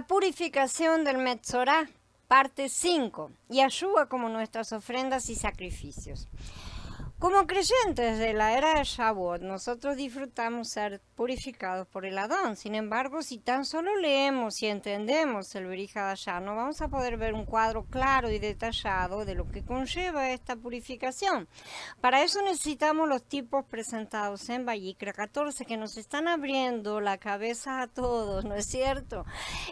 La purificación del Metzorá, parte 5, Yahshua como nuestras ofrendas y sacrificios. Como creyentes de la era de Shavuot, nosotros disfrutamos ser purificados por el Adón. Sin embargo, si tan solo leemos y entendemos el Berij Hadashah, no vamos a poder ver un cuadro claro y detallado de lo que conlleva esta purificación. Para eso necesitamos los tipos presentados en Vayikra 14, que nos están abriendo la cabeza a todos, ¿no es cierto?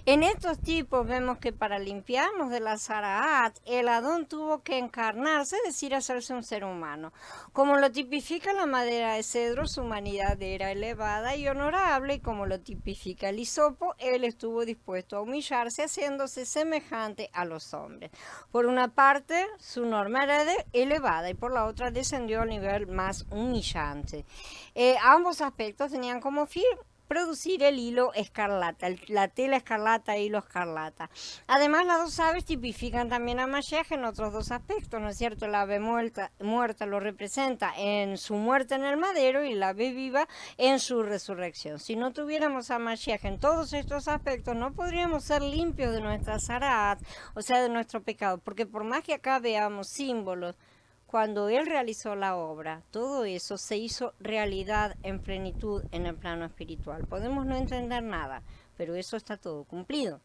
En estos tipos vemos que para limpiarnos de la Zaraat, el Adón tuvo que encarnarse, es decir, hacerse un ser humano. Como lo tipifica la madera de cedro, su humanidad era elevada y honorable, y como lo tipifica el hisopo, él estuvo dispuesto a humillarse, haciéndose semejante a los hombres. Por una parte, su norma era elevada, y por la otra descendió al nivel más humillante. Ambos aspectos tenían como fin producir el hilo escarlata, la tela escarlata, hilo escarlata. Además, las dos aves tipifican también a Mashiach en otros dos aspectos, ¿no es cierto? La ave muerta lo representa en su muerte en el madero y la ave viva en su resurrección. Si no tuviéramos a Mashiach en todos estos aspectos, no podríamos ser limpios de nuestra zaraat, o sea, de nuestro pecado, porque por más que acá veamos símbolos, cuando Él realizó la obra, todo eso se hizo realidad en plenitud en el plano espiritual. Podemos no entender nada, pero eso está todo cumplido.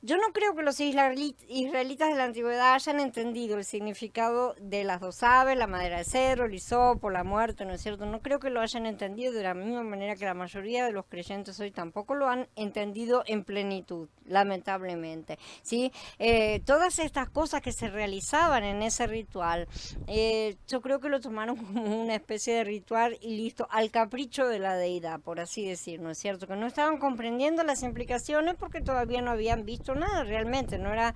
Yo no creo que los israelitas de la antigüedad hayan entendido el significado de las dos aves, la madera de cedro, el hisopo, la muerte, ¿no es cierto? No creo que lo hayan entendido de la misma manera que la mayoría de los creyentes hoy tampoco lo han entendido en plenitud, lamentablemente, ¿sí? Todas estas cosas que se realizaban en ese ritual, yo creo que lo tomaron como una especie de ritual y listo, al capricho de la deidad, por así decir, ¿no es cierto? Que no estaban comprendiendo las implicaciones porque todavía no habían visto nada realmente, no era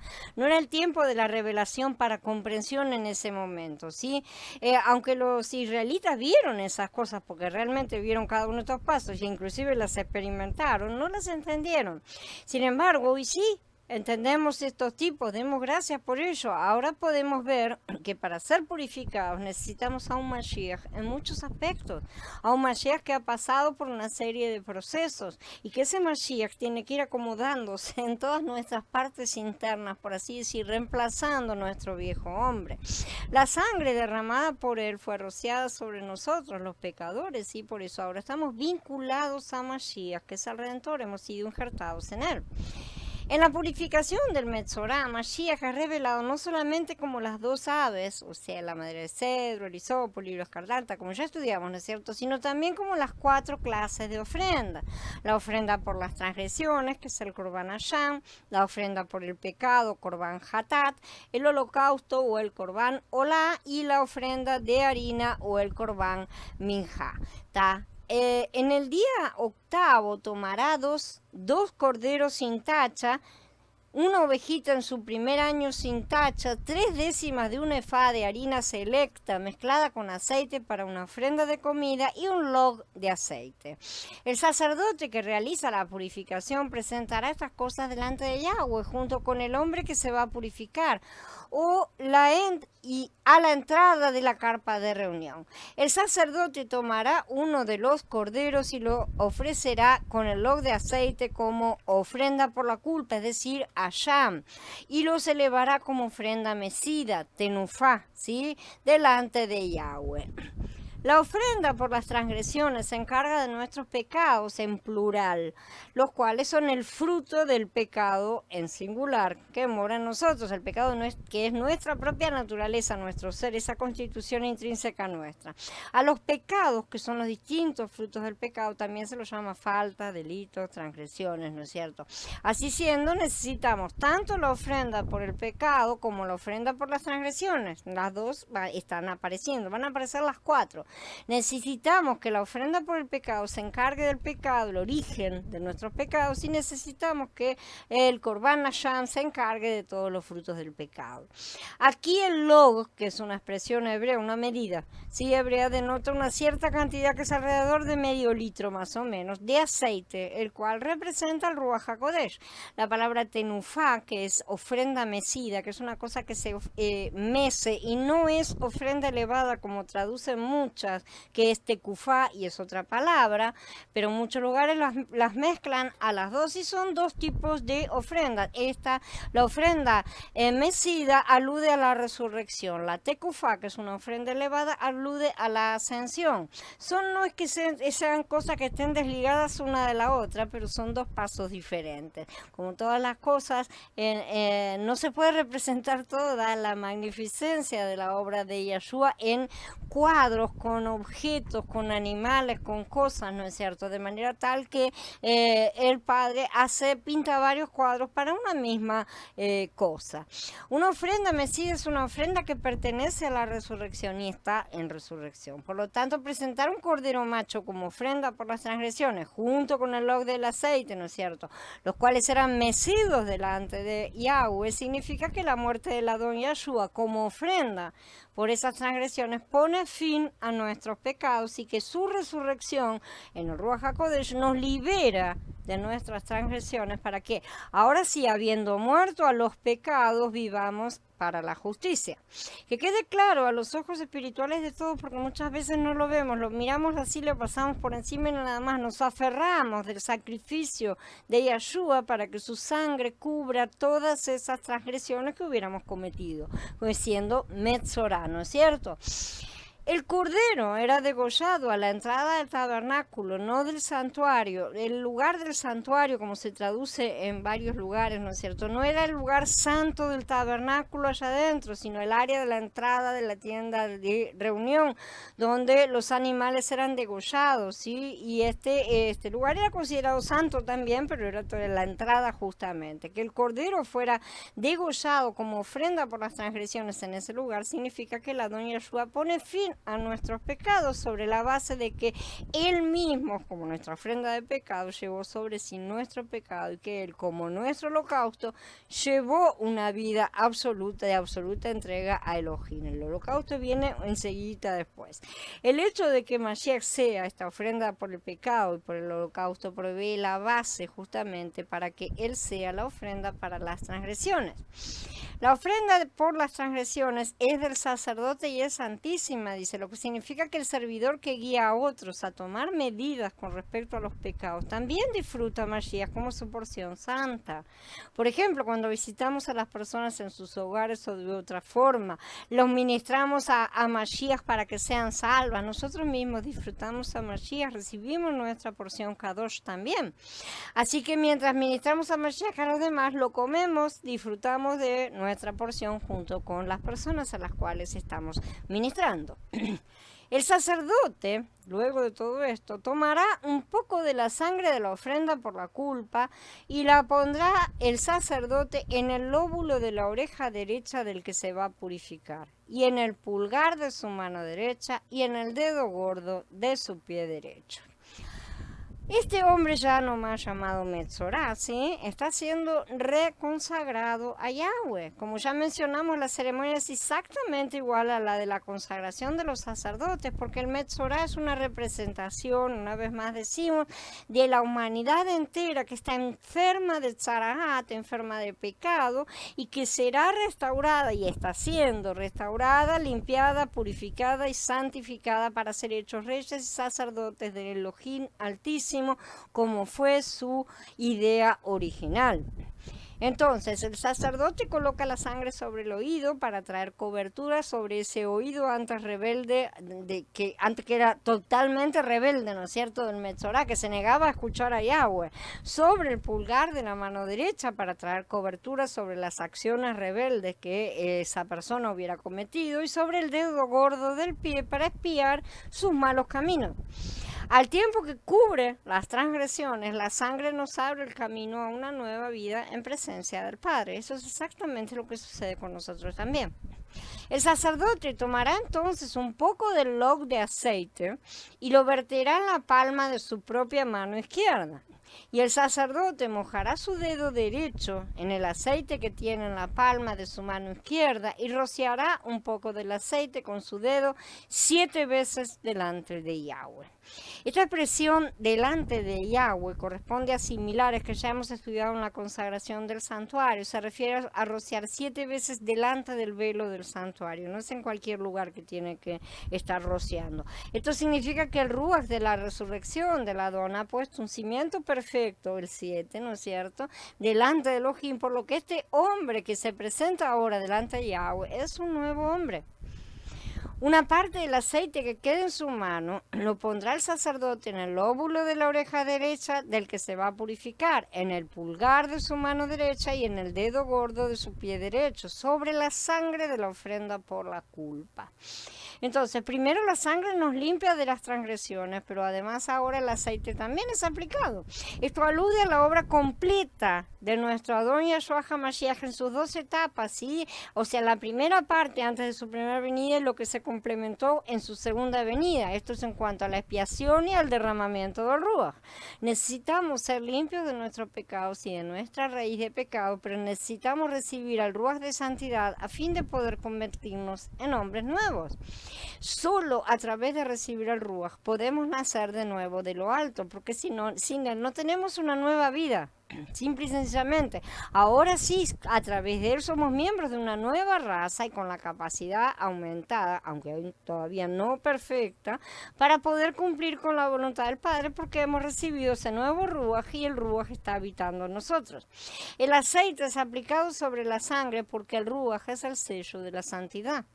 el tiempo de la revelación para comprensión en ese momento, ¿sí? Aunque los israelitas vieron esas cosas, porque realmente vieron cada uno de estos pasos, e inclusive las experimentaron, no las entendieron. Sin embargo, hoy sí, entendemos estos tipos, demos gracias por ello. Ahora podemos ver que para ser purificados necesitamos a un Mashiach en muchos aspectos, a un Mashiach que ha pasado por una serie de procesos y que ese Mashiach tiene que ir acomodándose en todas nuestras partes internas, por así decir, reemplazando nuestro viejo hombre. La sangre derramada por él fue rociada sobre nosotros, los pecadores, y por eso ahora estamos vinculados a Mashiach, que es el Redentor, hemos sido injertados en él. En la purificación del Metzorá, Mashiach es revelado no solamente como las dos aves, o sea, la madera de cedro, el hisopo, el hilo escarlata, como ya estudiamos, ¿no es cierto?, sino también como las 4 clases de ofrenda. La ofrenda por las transgresiones, que es el Korban Hashem, la ofrenda por el pecado, Korban Hatat, el holocausto o el Korban Olá, y la ofrenda de harina o el Korban Minjá. En el día octavo tomará dos corderos sin tacha, una ovejita en su primer año sin tacha, 3 décimas de un efá de harina selecta mezclada con aceite para una ofrenda de comida y un log de aceite. El sacerdote que realiza la purificación presentará estas cosas delante de Yahweh junto con el hombre que se va a purificar y a la entrada de la carpa de reunión. El sacerdote tomará uno de los corderos y lo ofrecerá con el log de aceite como ofrenda por la culpa, es decir, Asham, y los elevará como ofrenda mecida, tenufá, ¿sí?, delante de Yahweh. La ofrenda por las transgresiones se encarga de nuestros pecados en plural, los cuales son el fruto del pecado en singular que mora en nosotros, el pecado que es nuestra propia naturaleza, nuestro ser, esa constitución intrínseca nuestra. A los pecados, que son los distintos frutos del pecado, también se los llama faltas, delitos, transgresiones, ¿no es cierto? Así siendo, necesitamos tanto la ofrenda por el pecado como la ofrenda por las transgresiones. Las dos están apareciendo, van a aparecer las 4. Necesitamos que la ofrenda por el pecado se encargue del pecado, el origen de nuestros pecados, y necesitamos que el Korban Hashem se encargue de todos los frutos del pecado. Aquí el log, que es una expresión hebrea, una medida, ¿sí?, hebrea, denota una cierta cantidad, que es alrededor de medio litro más o menos, de aceite, el cual representa el Ruach HaKodesh. La palabra tenufá, que es ofrenda mecida, que es una cosa que se mece y no es ofrenda elevada como traducen muchos, muchas, que es tecufá y es otra palabra, pero en muchos lugares las mezclan a las dos y son dos tipos de ofrendas. La ofrenda mecida alude a la resurrección. La tecufá, que es una ofrenda elevada, alude a la ascensión. No es que sean cosas que estén desligadas una de la otra, pero son dos pasos diferentes. Como todas las cosas, no se puede representar toda la magnificencia de la obra de Yeshua en cuadros, con objetos, con animales, con cosas, ¿no es cierto? De manera tal que el Padre pinta varios cuadros para una misma cosa. Una ofrenda mecida es una ofrenda que pertenece a la resurrección y está en resurrección. Por lo tanto, presentar un cordero macho como ofrenda por las transgresiones, junto con el log del aceite, ¿no es cierto?, los cuales eran mecidos delante de Yahweh, significa que la muerte del Adón Yahshua como ofrenda por esas transgresiones pone fin a nuestros pecados y que su resurrección en el Ruach HaKodesh nos libera de nuestras transgresiones para que ahora sí, habiendo muerto a los pecados, vivamos para la justicia. Que quede claro a los ojos espirituales de todos, porque muchas veces no lo vemos, lo miramos así, lo pasamos por encima y nada más, nos aferramos del sacrificio de Yahshua para que su sangre cubra todas esas transgresiones que hubiéramos cometido, pues siendo Metzorá, ¿no es cierto? El cordero era degollado a la entrada del tabernáculo, no del santuario. El lugar del santuario, como se traduce en varios lugares, ¿no es cierto?, no era el lugar santo del tabernáculo allá adentro, sino el área de la entrada de la tienda de reunión, donde los animales eran degollados, ¿sí? Y este lugar era considerado santo también, pero era toda la entrada justamente. Que el cordero fuera degollado como ofrenda por las transgresiones en ese lugar significa que el Adón Yahshua pone fin a nuestros pecados sobre la base de que Él mismo, como nuestra ofrenda de pecado, llevó sobre sí nuestro pecado y que Él, como nuestro holocausto, llevó una vida absoluta de absoluta entrega a Elohim. El holocausto viene enseguida después. El hecho de que Mashiach sea esta ofrenda por el pecado y por el holocausto provee la base justamente para que Él sea la ofrenda para las transgresiones. La ofrenda por las transgresiones es del sacerdote y es santísima, dice, lo que significa que el servidor que guía a otros a tomar medidas con respecto a los pecados también disfruta Mashiach como su porción santa. Por ejemplo, cuando visitamos a las personas en sus hogares o de otra forma, los ministramos a Mashiach para que sean salvas. Nosotros mismos disfrutamos a Mashiach, recibimos nuestra porción Kadosh también. Así que mientras ministramos a Mashiach a los demás, lo comemos, disfrutamos de nuestra porción junto con las personas a las cuales estamos ministrando. El sacerdote, luego de todo esto, tomará un poco de la sangre de la ofrenda por la culpa y la pondrá el sacerdote en el lóbulo de la oreja derecha del que se va a purificar, y en el pulgar de su mano derecha y en el dedo gordo de su pie derecho. Este hombre ya no más llamado Metzorá, ¿sí?, está siendo reconsagrado a Yahweh. Como ya mencionamos, la ceremonia es exactamente igual a la de la consagración de los sacerdotes, porque el Metzorá es una representación, una vez más decimos, de la humanidad entera que está enferma de tzarahat, enferma de pecado, y que será restaurada y está siendo restaurada, limpiada, purificada y santificada para ser hechos reyes y sacerdotes del Elohim Altísimo, como fue su idea original. Entonces, el sacerdote coloca la sangre sobre el oído para traer cobertura sobre ese oído antes rebelde, antes que era totalmente rebelde, ¿no es cierto?, del Metzorá, que se negaba a escuchar a Yahweh. Sobre el pulgar de la mano derecha para traer cobertura sobre las acciones rebeldes que esa persona hubiera cometido, y sobre el dedo gordo del pie para espiar sus malos caminos. Al tiempo que cubre las transgresiones, la sangre nos abre el camino a una nueva vida en presencia del Padre. Eso es exactamente lo que sucede con nosotros también. El sacerdote tomará entonces un poco del log de aceite y lo verterá en la palma de su propia mano izquierda. Y el sacerdote mojará su dedo derecho en el aceite que tiene en la palma de su mano izquierda y rociará un poco del aceite con su dedo 7 veces delante de Yahweh. Esta expresión delante de Yahweh corresponde a similares que ya hemos estudiado en la consagración del santuario. Se refiere a rociar 7 veces delante del velo del santuario. No es en cualquier lugar que tiene que estar rociando. Esto significa que el Ruach de la resurrección del Adón ha puesto un cimiento perfecto, el 7, ¿no es cierto?, delante de Elohim, por lo que este hombre que se presenta ahora delante de Yahweh es un nuevo hombre. Una parte del aceite que quede en su mano lo pondrá el sacerdote en el lóbulo de la oreja derecha del que se va a purificar, en el pulgar de su mano derecha y en el dedo gordo de su pie derecho, sobre la sangre de la ofrenda por la culpa. Entonces, primero la sangre nos limpia de las transgresiones, pero además ahora el aceite también es aplicado. Esto alude a la obra completa de nuestro Adón Yahshua HaMashiach en sus 2 etapas, ¿sí? O sea, la primera parte antes de su primera venida es lo que se complementó en su segunda venida. Esto es en cuanto a la expiación y al derramamiento del Ruach. Necesitamos ser limpios de nuestros pecados y de nuestra raíz de pecado, pero necesitamos recibir al Ruach de santidad a fin de poder convertirnos en hombres nuevos. Solo a través de recibir el Ruach podemos nacer de nuevo de lo alto, porque sin él no tenemos una nueva vida. Simple y sencillamente. Ahora sí, a través de él somos miembros de una nueva raza y con la capacidad aumentada, aunque todavía no perfecta, para poder cumplir con la voluntad del Padre, porque hemos recibido ese nuevo Ruach y el Ruach está habitando en nosotros. El aceite es aplicado sobre la sangre porque el Ruach es el sello de la santidad.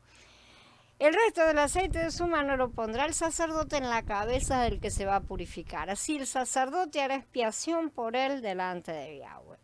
El resto del aceite de su mano lo pondrá el sacerdote en la cabeza del que se va a purificar. Así el sacerdote hará expiación por él delante de Yahweh.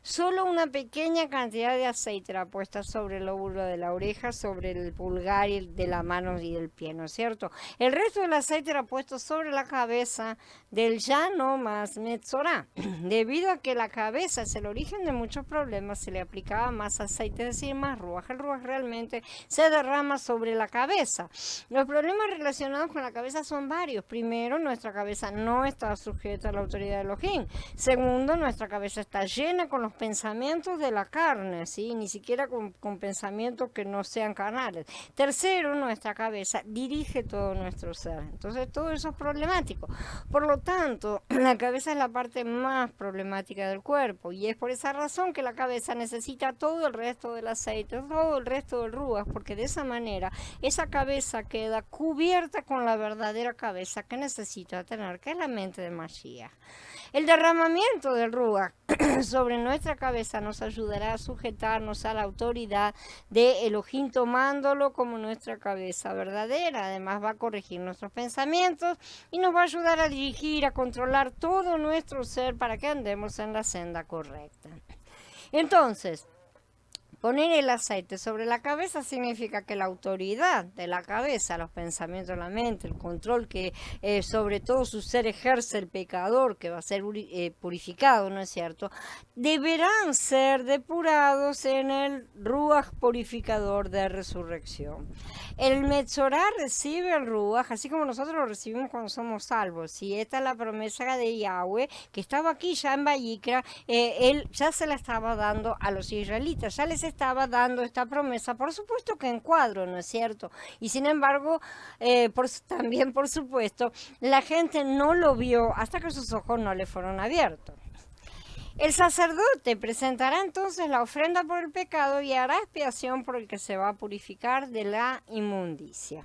Solo una pequeña cantidad de aceite era puesta sobre el lóbulo de la oreja, sobre el pulgar y de la mano y del pie, ¿no es cierto? El resto del aceite era puesto sobre la cabeza del ya no más Metzorá. Debido a que la cabeza es el origen de muchos problemas, se le aplicaba más aceite, es decir, más ruaj. El ruaj realmente se derrama sobre la cabeza. Los problemas relacionados con la cabeza son varios. Primero, nuestra cabeza no está sujeta a la autoridad de Elohim. Segundo, nuestra cabeza está llena con los pensamientos de la carne, ¿sí? Ni siquiera con pensamientos que no sean carnales. Tercero, nuestra cabeza dirige todo nuestro ser. Entonces, todo eso es problemático. Por lo tanto, la cabeza es la parte más problemática del cuerpo y es por esa razón que la cabeza necesita todo el resto del aceite, todo el resto del ruach, porque de esa manera esa cabeza queda cubierta con la verdadera cabeza que necesita tener, que es la mente de Mashiach. El derramamiento del ruach sobre nuestra cabeza nos ayudará a sujetarnos a la autoridad de Elohim, tomándolo como nuestra cabeza verdadera. Además va a corregir nuestros pensamientos y nos va a ayudar a dirigir, a controlar todo nuestro ser para que andemos en la senda correcta. Entonces, poner el aceite sobre la cabeza significa que la autoridad de la cabeza, los pensamientos de la mente, el control que sobre todo su ser ejerce el pecador, que va a ser purificado, ¿no es cierto?, deberán ser depurados en el Ruach purificador de resurrección. El Metzorá recibe el Ruach, así como nosotros lo recibimos cuando somos salvos. Y esta es la promesa de Yahweh, que estaba aquí ya en Vayikra, él ya se la estaba dando a los israelitas, ya les estaba dando esta promesa, por supuesto que en cuadro, ¿no es cierto? Y sin embargo, también por supuesto, la gente no lo vio hasta que sus ojos no le fueron abiertos. El sacerdote presentará entonces la ofrenda por el pecado y hará expiación por el que se va a purificar de la inmundicia.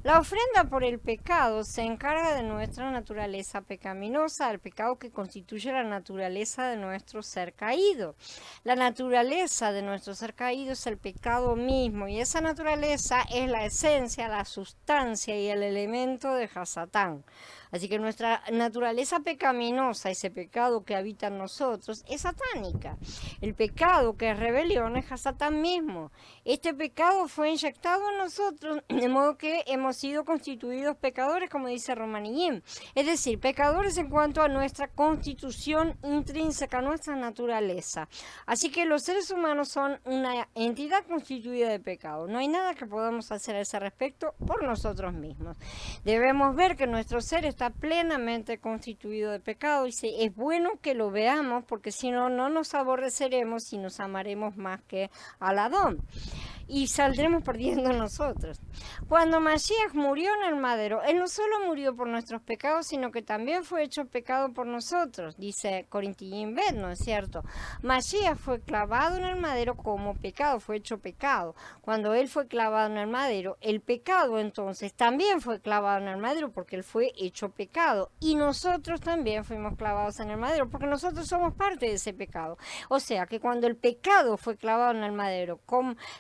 La ofrenda por el pecado se encarga de nuestra naturaleza pecaminosa, el pecado que constituye la naturaleza de nuestro ser caído. La naturaleza de nuestro ser caído es el pecado mismo y esa naturaleza es la esencia, la sustancia y el elemento de Hasatán. Así que nuestra naturaleza pecaminosa, ese pecado que habita en nosotros, es satánica. El pecado que es rebelión es Hasatán mismo. Este pecado fue inyectado en nosotros, de modo que hemos sido constituidos pecadores, como dice Romaniyim. Es decir, pecadores en cuanto a nuestra constitución intrínseca, nuestra naturaleza. Así que los seres humanos son una entidad constituida de pecado. No hay nada que podamos hacer a ese respecto por nosotros mismos. Debemos ver que nuestro ser está plenamente constituido de pecado y es bueno que lo veamos porque si no, no nos aborreceremos y nos amaremos más que al Adón. y saldremos perdiendo nosotros. Cuando Mashiach murió en el madero, él no solo murió por nuestros pecados, sino que también fue hecho pecado por nosotros, dice Corinthians Bet, ¿no es cierto? Mashiach fue clavado en el madero como pecado, fue hecho pecado. Cuando él fue clavado en el madero, el pecado entonces también fue clavado en el madero porque él fue hecho pecado. Y nosotros también fuimos clavados en el madero porque nosotros somos parte de ese pecado. O sea que cuando el pecado fue clavado en el madero,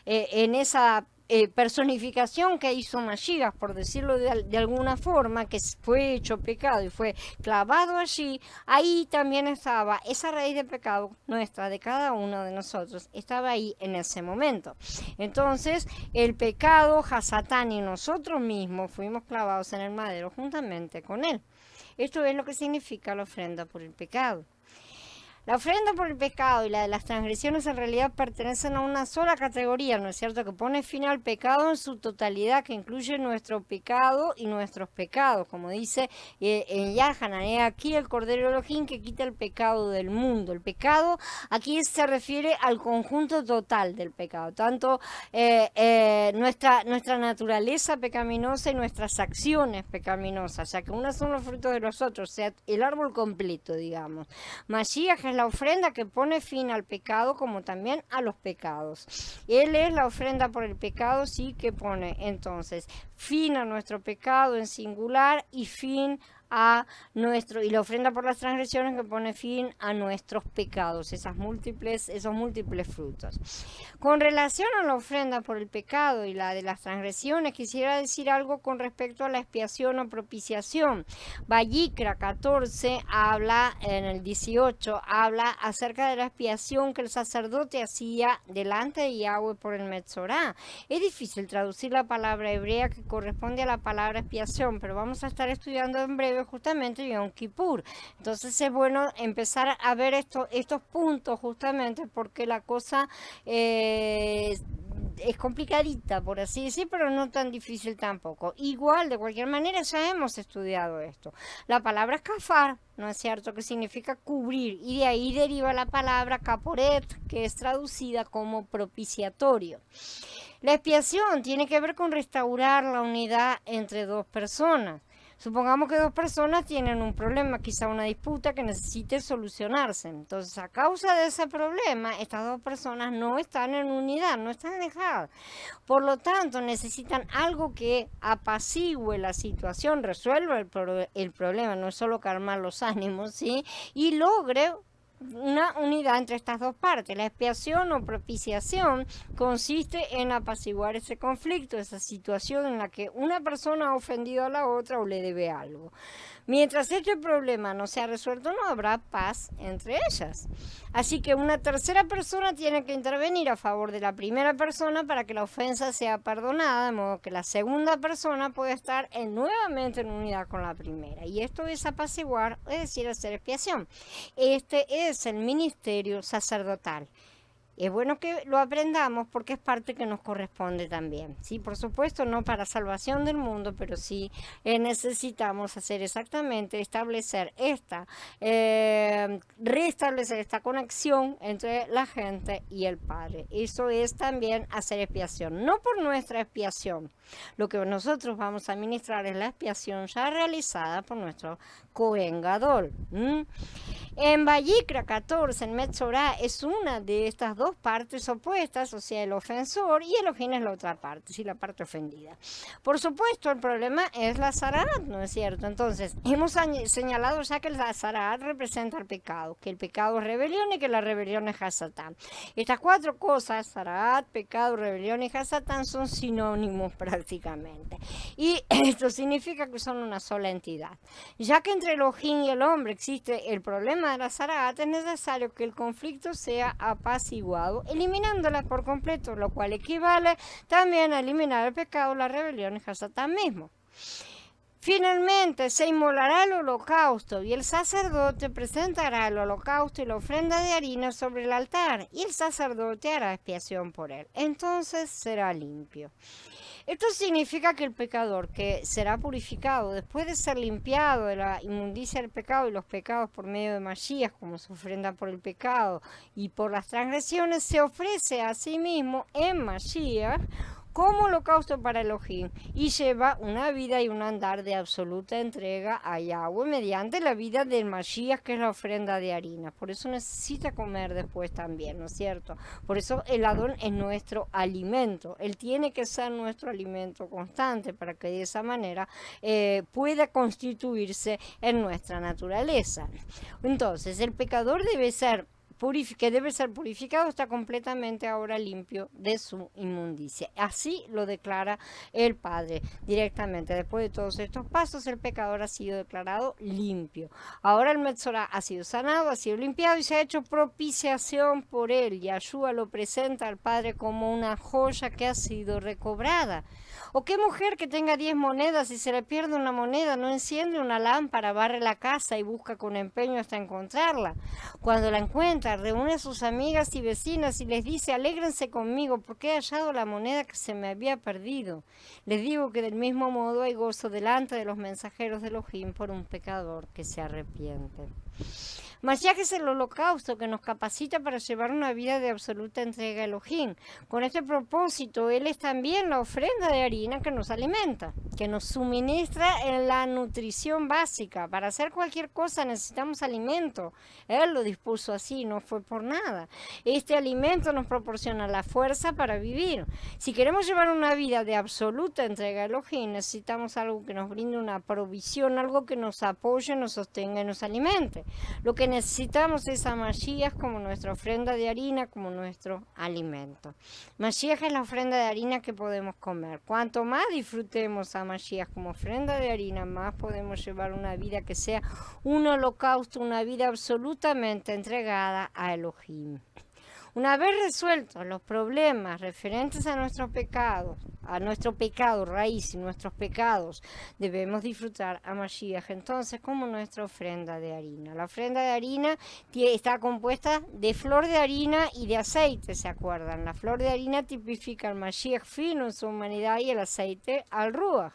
en esa personificación que hizo Mashiach, por decirlo de alguna forma, que fue hecho pecado y fue clavado allí, ahí también estaba esa raíz de pecado nuestra, de cada uno de nosotros, estaba ahí en ese momento. Entonces, el pecado, Hasatán y nosotros mismos fuimos clavados en el madero juntamente con él. Esto es lo que significa la ofrenda por el pecado. La ofrenda por el pecado y la de las transgresiones en realidad pertenecen a una sola categoría, ¿no es cierto? Que pone fin al pecado en su totalidad, que incluye nuestro pecado y nuestros pecados, como dice en Yahanan, aquí el Cordero Elohim que quita el pecado del mundo. El pecado aquí se refiere al conjunto total del pecado, tanto nuestra naturaleza pecaminosa y nuestras acciones pecaminosas, ya que unas son los frutos de los otros, o sea, el árbol completo, digamos. Mashiach es la ofrenda que pone fin al pecado como también a los pecados. Él es la ofrenda por el pecado, sí, que pone entonces fin a nuestro pecado en singular y fin a y la ofrenda por las transgresiones que pone fin a nuestros pecados, esos múltiples frutos. Con relación a la ofrenda por el pecado y la de las transgresiones, quisiera decir algo con respecto a la expiación o propiciación. Vayikra 14 habla, en el 18, habla acerca de la expiación que el sacerdote hacía delante de Yahweh por el Metzorá. Es difícil traducir la palabra hebrea que corresponde a la palabra expiación, pero vamos a estar estudiando en breve justamente Yom Kippur. Entonces es bueno empezar a ver estos puntos justamente porque la cosa es complicadita, por así decir, pero no tan difícil tampoco. Igual, de cualquier manera, ya hemos estudiado esto. La palabra kafar, ¿no es cierto?, que significa cubrir, y de ahí deriva la palabra kaporet, que es traducida como propiciatorio. La expiación tiene que ver con restaurar la unidad entre dos personas. Supongamos que dos personas tienen un problema, quizá una disputa que necesite solucionarse. Entonces, a causa de ese problema, estas dos personas no están en unidad, no están alejadas. Por lo tanto, necesitan algo que apacigüe la situación, resuelva el problema, no es solo calmar los ánimos, ¿sí? Y logre una unidad entre estas dos partes. La expiación o propiciación consiste en apaciguar ese conflicto, esa situación en la que una persona ha ofendido a la otra o le debe algo. Mientras este problema no sea resuelto, no habrá paz entre ellas. Así que una tercera persona tiene que intervenir a favor de la primera persona para que la ofensa sea perdonada, de modo que la segunda persona pueda estar nuevamente en unidad con la primera. Y esto es apaciguar, es decir, hacer expiación. Este es el ministerio sacerdotal. Es bueno que lo aprendamos porque es parte que nos corresponde también, ¿sí? Por supuesto, no para salvación del mundo, pero sí necesitamos hacer exactamente, restablecer esta conexión entre la gente y el Padre. Eso es también hacer expiación, no por nuestra expiación. Lo que nosotros vamos a ministrar es la expiación ya realizada por nuestro Cohen Gadol. En Vayikra 14, en Metzorá, es una de estas dos partes opuestas, o sea, el ofensor, y Elohim es la otra parte, sí, la parte ofendida. Por supuesto, el problema es la Zaraat, ¿no es cierto? Entonces, hemos señalado ya que la Zaraat representa el pecado, que el pecado es rebelión y que la rebelión es Hasatán. Estas cuatro cosas, Zaraat, pecado, rebelión y Hasatán, son sinónimos prácticamente. Y esto significa que son una sola entidad. Ya que entre Elohim y el hombre existe el problema de la Zaraat, es necesario que el conflicto sea apaciguado, eliminándola por completo, lo cual equivale también a eliminar el pecado, la rebelión y Hasatán mismo. Finalmente se inmolará el holocausto y el sacerdote presentará el holocausto y la ofrenda de harina sobre el altar y el sacerdote hará expiación por él. Entonces será limpio. Esto significa que el pecador que será purificado después de ser limpiado de la inmundicia del pecado y los pecados por medio de Mashiach, como su ofrenda por el pecado y por las transgresiones, se ofrece a sí mismo en Mashiach como holocausto para Elohim y lleva una vida y un andar de absoluta entrega a Yahweh mediante la vida del Mashiach, que es la ofrenda de harina. Por eso necesita comer después también, ¿no es cierto? Por eso el Adón es nuestro alimento. Él tiene que ser nuestro alimento constante para que de esa manera pueda constituirse en nuestra naturaleza. Entonces, el pecador debe ser purificado, está completamente ahora limpio de su inmundicia. Así lo declara el Padre directamente. Después de todos estos pasos, el pecador ha sido declarado limpio. Ahora el Metzorá ha sido sanado, ha sido limpiado y se ha hecho propiciación por él. Yahshua lo presenta al Padre como una joya que ha sido recobrada. ¿O qué mujer que tenga 10 monedas y se le pierde una moneda no enciende una lámpara, barre la casa y busca con empeño hasta encontrarla? Cuando la encuentra, reúne a sus amigas y vecinas y les dice: alégrense conmigo porque he hallado la moneda que se me había perdido. Les digo que del mismo modo hay gozo delante de los mensajeros de Elohim por un pecador que se arrepiente. Mashiach es el holocausto que nos capacita para llevar una vida de absoluta entrega a Elohim. Con este propósito, Él es también la ofrenda de harina que nos alimenta, que nos suministra en la nutrición básica. Para hacer cualquier cosa necesitamos alimento. Él lo dispuso así, no fue por nada. Este alimento nos proporciona la fuerza para vivir. Si queremos llevar una vida de absoluta entrega a Elohim, necesitamos algo que nos brinde una provisión, algo que nos apoye, nos sostenga y nos alimente. Lo que necesitamos es a Mashiach como nuestra ofrenda de harina, como nuestro alimento. Mashiach es la ofrenda de harina que podemos comer. Cuanto más disfrutemos a Mashiach como ofrenda de harina, más podemos llevar una vida que sea un holocausto, una vida absolutamente entregada a Elohim. Una vez resueltos los problemas referentes a nuestro pecado raíz y nuestros pecados, debemos disfrutar a Mashiach entonces como nuestra ofrenda de harina. La ofrenda de harina está compuesta de flor de harina y de aceite, ¿se acuerdan? La flor de harina tipifica al Mashiach fino en su humanidad y el aceite al Ruach.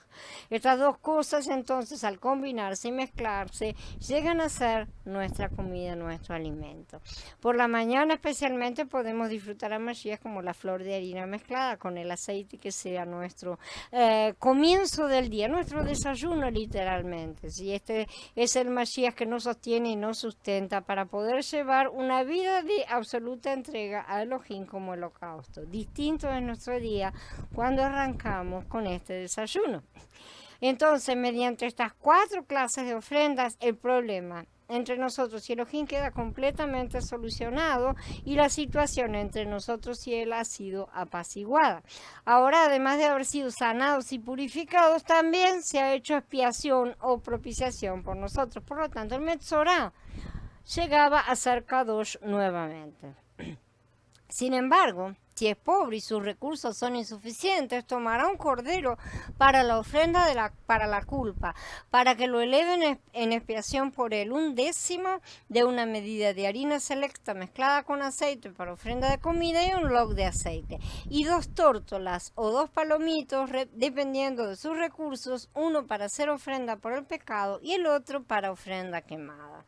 Estas dos cosas entonces, al combinarse y mezclarse, llegan a ser nuestra comida, nuestro alimento. Por la mañana especialmente podemos disfrutar a Mashiach como la flor de harina mezclada con el aceite, que sea nuestro comienzo del día, nuestro desayuno literalmente. Si este es el Mashiach que nos sostiene y nos sustenta para poder llevar una vida de absoluta entrega a Elohim como holocausto. Distinto es nuestro día cuando arrancamos con este desayuno. Entonces, mediante estas 4 clases de ofrendas, el problema entre nosotros y Elohim queda completamente solucionado y la situación entre nosotros y Él ha sido apaciguada. Ahora, además de haber sido sanados y purificados, también se ha hecho expiación o propiciación por nosotros. Por lo tanto, el Metzorá llegaba a ser Kadosh nuevamente. Sin embargo, si es pobre y sus recursos son insuficientes, tomará un cordero para la ofrenda para la culpa, para que lo eleven en expiación por él, 1/10 de una medida de harina selecta mezclada con aceite para ofrenda de comida y un log de aceite, y 2 tórtolas o 2 palomitos, dependiendo de sus recursos, uno para hacer ofrenda por el pecado y el otro para ofrenda quemada.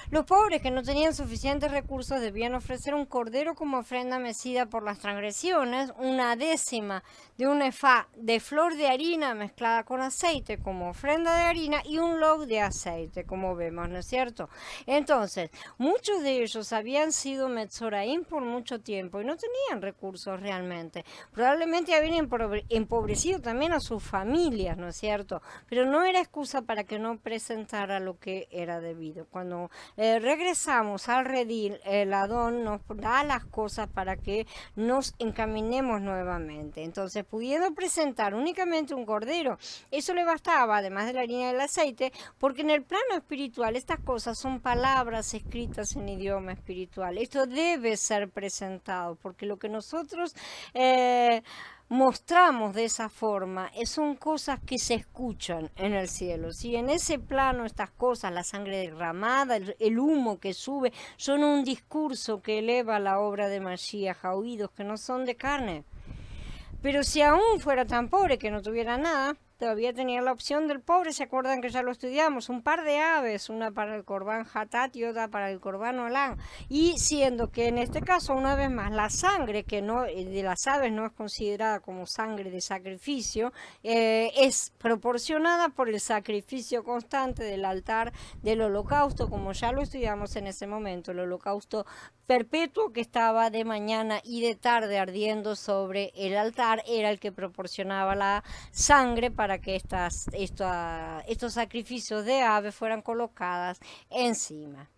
Los pobres que no tenían suficientes recursos debían ofrecer un cordero como ofrenda mecida por las transgresiones, 1/10 de un efá de flor de harina mezclada con aceite como ofrenda de harina y un log de aceite, como vemos, ¿no es cierto? Entonces, muchos de ellos habían sido Metzoraim por mucho tiempo y no tenían recursos realmente. Probablemente habían empobrecido también a sus familias, ¿no es cierto? Pero no era excusa para que no presentara lo que era debido. Cuando regresamos al redil, el Adón nos da las cosas para que nos encaminemos nuevamente. Entonces, pudiendo presentar únicamente un cordero, eso le bastaba, además de la harina y el aceite, porque en el plano espiritual estas cosas son palabras escritas en idioma espiritual. Esto debe ser presentado, porque lo que nosotros mostramos de esa forma, son cosas que se escuchan en el cielo. Si en ese plano estas cosas, la sangre derramada, el humo que sube, son un discurso que eleva la obra de Mashiach a oídos que no son de carne. Pero si aún fuera tan pobre que no tuviera nada, todavía tenía la opción del pobre. ¿Se acuerdan que ya lo estudiamos? Un par de aves, una para el Corbán Hatat y otra para el Corbán Olán. Y siendo que en este caso, una vez más, la sangre que no de las aves no es considerada como sangre de sacrificio, es proporcionada por el sacrificio constante del altar del holocausto, como ya lo estudiamos en ese momento, el holocausto perpetuo que estaba de mañana y de tarde ardiendo sobre el altar, era el que proporcionaba la sangre para que estos sacrificios de aves fueran colocadas encima.